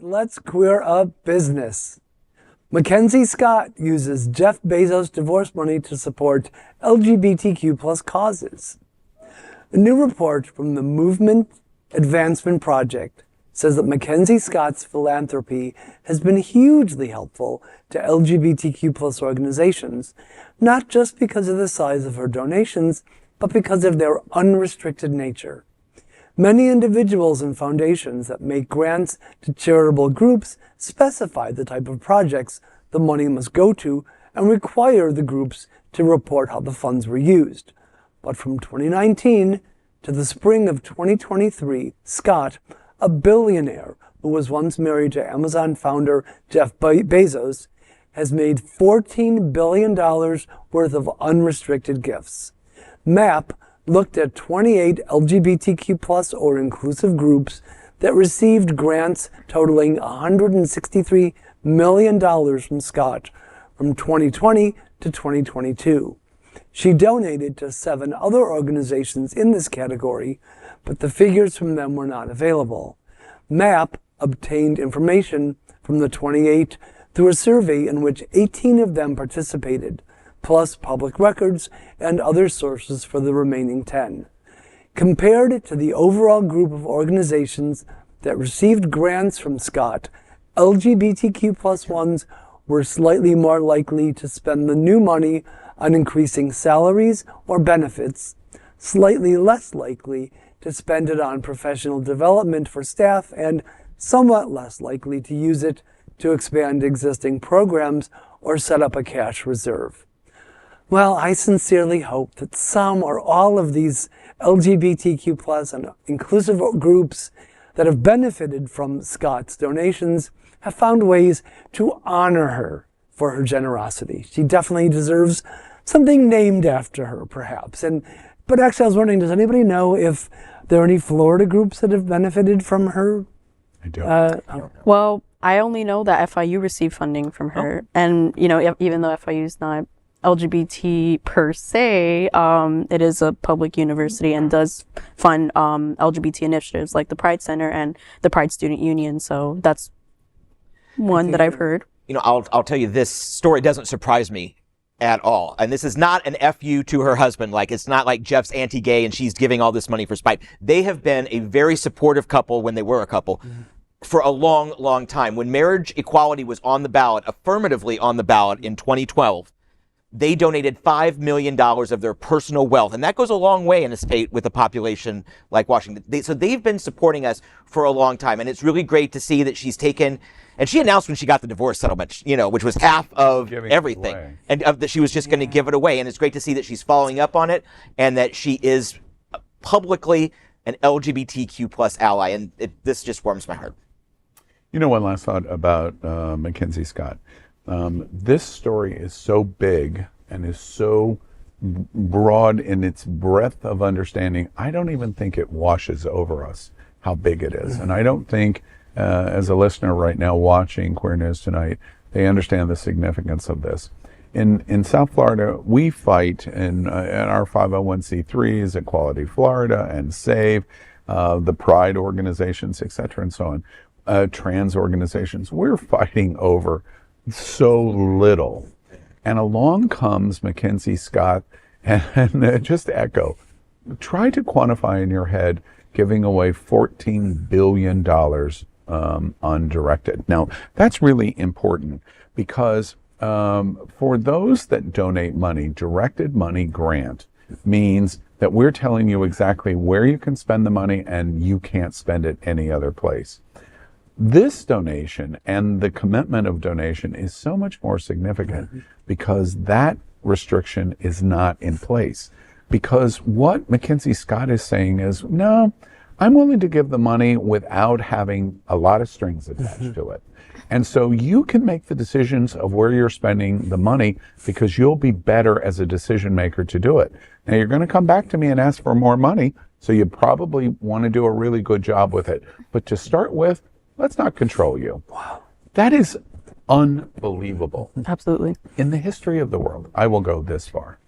let's queer up business. MacKenzie Scott uses Jeff Bezos' divorce money to support LGBTQ plus causes. A new report from the Movement Advancement Project says that MacKenzie Scott's philanthropy has been hugely helpful to LGBTQ plus organizations, not just because of the size of her donations, but because of their unrestricted nature. Many individuals and foundations that make grants to charitable groups specify the type of projects the money must go to and require the groups to report how the funds were used. But from 2019 to the spring of 2023, Scott, a billionaire who was once married to Amazon founder Jeff Bezos, has made $14 billion worth of unrestricted gifts. MAP looked at 28 LGBTQ plus or inclusive groups that received grants totaling $163 million from Scott from 2020 to 2022. She donated to 7 other organizations in this category, but the figures from them were not available. MAP obtained information from the 28 through a survey in which 18 of them participated, plus public records and other sources for the remaining 10. Compared to the overall group of organizations that received grants from Scott, LGBTQ plus ones were slightly more likely to spend the new money on increasing salaries or benefits, slightly less likely to spend it on professional development for staff, and somewhat less likely to use it to expand existing programs or set up a cash reserve. Well, I sincerely hope that some or all of these LGBTQ plus and inclusive groups that have benefited from Scott's donations have found ways to honor her for her generosity. She definitely deserves something named after her, perhaps. But actually, I was wondering, does anybody know if there are any Florida groups that have benefited from her? I don't. Well, I only know that FIU received funding from her. And, you know, even though FIU is not LGBT per se, it is a public university and does fund LGBT initiatives like the Pride Center and the Pride Student Union. So that's one that I've heard. You know, I'll tell you, this story doesn't surprise me at all. And this is not an FU to her husband. Like, it's not like Jeff's anti-gay and she's giving all this money for spite. They have been a very supportive couple when they were a couple for a long, long time. When marriage equality was on the ballot, affirmatively on the ballot in 2012, they donated $5 million of their personal wealth. And that goes a long way in a state with a population like Washington. So they've been supporting us for a long time. And it's really great to see that she's taken, and she announced when she got the divorce settlement, you know, which was half of everything, and that she was just going to give it away. And it's great to see that she's following up on it and that she is publicly an LGBTQ plus ally. And this just warms my heart. You know, one last thought about MacKenzie Scott. This story is so big and is so broad in its breadth of understanding, I don't even think it washes over us how big it is. And I don't think, as a listener right now watching Queer News Tonight, they understand the significance of this. In South Florida, we fight in our 501c3s, Equality Florida and SAVE, the Pride organizations, et cetera, and so on, trans organizations. We're fighting over so little. And along comes MacKenzie Scott, and just to echo, try to quantify in your head giving away $14 billion undirected. Now, that's really important because for those that donate money, directed money grant means that we're telling you exactly where you can spend the money and you can't spend it any other place. This donation and the commitment of donation is so much more significant because that restriction is not in place. Because what MacKenzie Scott is saying is, no, I'm willing to give the money without having a lot of strings attached to it. And so you can make the decisions of where you're spending the money because you'll be better as a decision maker to do it. Now, you're going to come back to me and ask for more money, so you probably want to do a really good job with it. But to start with, let's not control you. Wow. That is unbelievable. Absolutely. In the history of the world, I will go this far.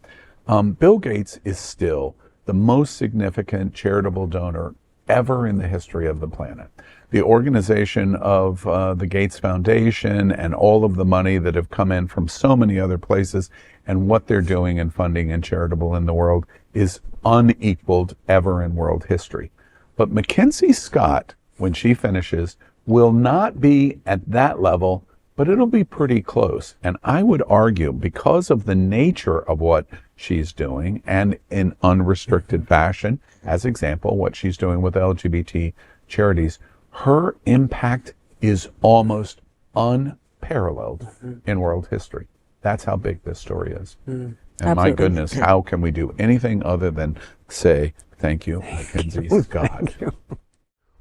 Bill Gates is still the most significant charitable donor ever in the history of the planet. the organization of the Gates Foundation and all of the money that have come in from so many other places and what they're doing in funding and charitable in the world is unequaled ever in world history. But MacKenzie Scott, when she finishes, will not be at that level, but it'll be pretty close. And I would argue, because of the nature of what she's doing and in unrestricted fashion, as example, what she's doing with LGBT charities, her impact is almost unparalleled in world history. That's how big this story is. And Absolutely. my goodness, how can we do anything other than say thank you, MacKenzie Scott?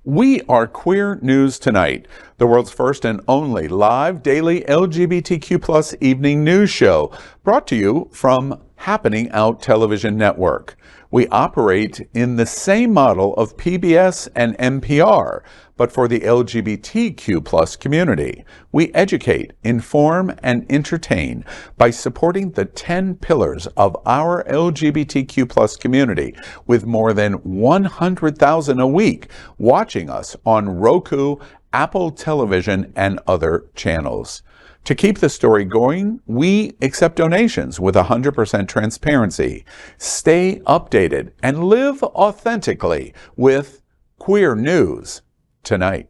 We are Queer News Tonight, the world's first and only live daily LGBTQ+ evening news show, brought to you from Happening Out Television Network. We operate in the same model of PBS and NPR, but for the LGBTQ+ community. We educate, inform, and entertain by supporting the 10 pillars of our LGBTQ+ community, with more than 100,000 a week watching us on Roku, Apple Television, and other channels. To keep the story going, we accept donations with 100% transparency. Stay updated and live authentically with Queer News Tonight.